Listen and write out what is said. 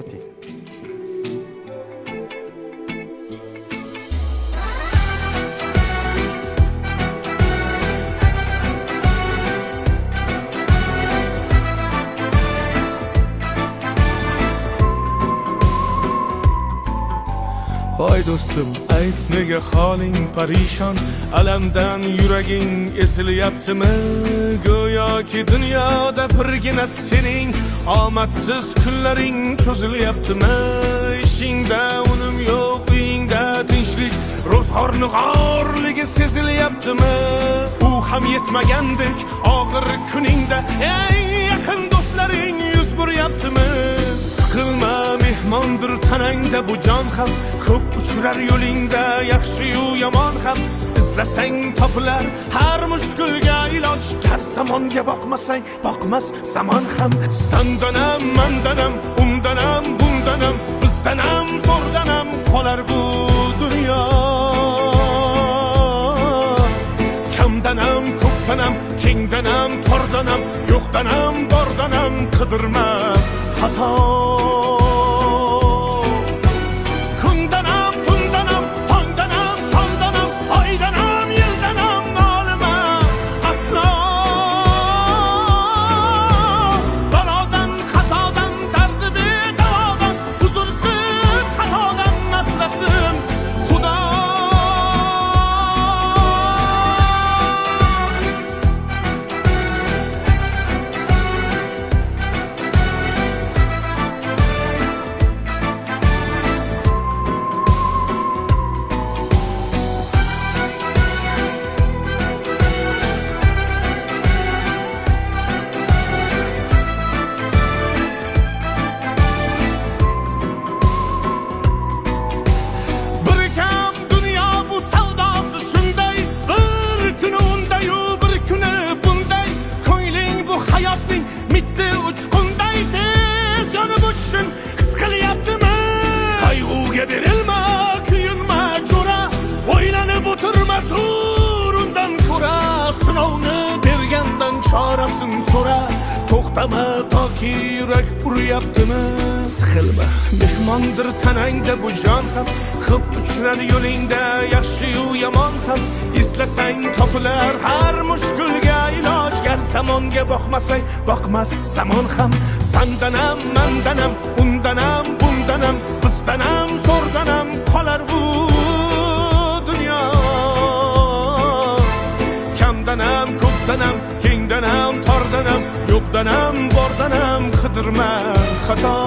o'ting. Voy do'stim, ayt nega holing parishon, alamdan yuraging esilyaptimi? Go'yoki dunyoda birgina sening omadsiz kunlaring cho'zilyaptimi? Ishingda unum yo'q, uyingda tinchlik, ro'zg'orning g'orligi sezilyaptimi? U ham yetmagandek og'ir kuningda eng yaqin do'stlaring yuz buryaptimi? Siqilma, mehmondir tanangda bu jon ham, ko'p uchrar yo'lingda yaxshi-yu yomon ham. Izlasang topilar har mushkulga iloj, gar zamonga boqmasang boqmas zamon ham. Sandanam, mandanam, undanam, bundanam, bizdanam, zo'rdanam qolar bu dunyo. Kamdanam, ko'pdanam, kengdanam, tordanam, yo'qdanam, bordanam qidirma xato. Kundanam, tundanam, tongdanam, sondanam, oydanam, yildanam nolima aslo. Balodan, qazodan, dardi bedavodan, huzursiz xatodan asrasin Xudo. Qayg'uga berilma, kuyinma jo'ra, o'ylanib o'tirma, turundan ko'ra, sinovni bergandan chorasin so'ra. To'xtama toki yurak uryaptimi? Siqilma, mehmondir tanangda bu jon ham, ko'p uchrar yo'lingda yaxshi-yu yomon ham. Izlasang topilar har mushkulga iloj, gar zamonga boqmasang boqmas zamon ham. Sandanam, mandanam, undanam, bundanam, bizdanam, zo'rdanam qolar bu dunyo. Kamdanam, ko'pdanam, kengdanam, tordanam, yo'qdanam, bordanam qidirma xato.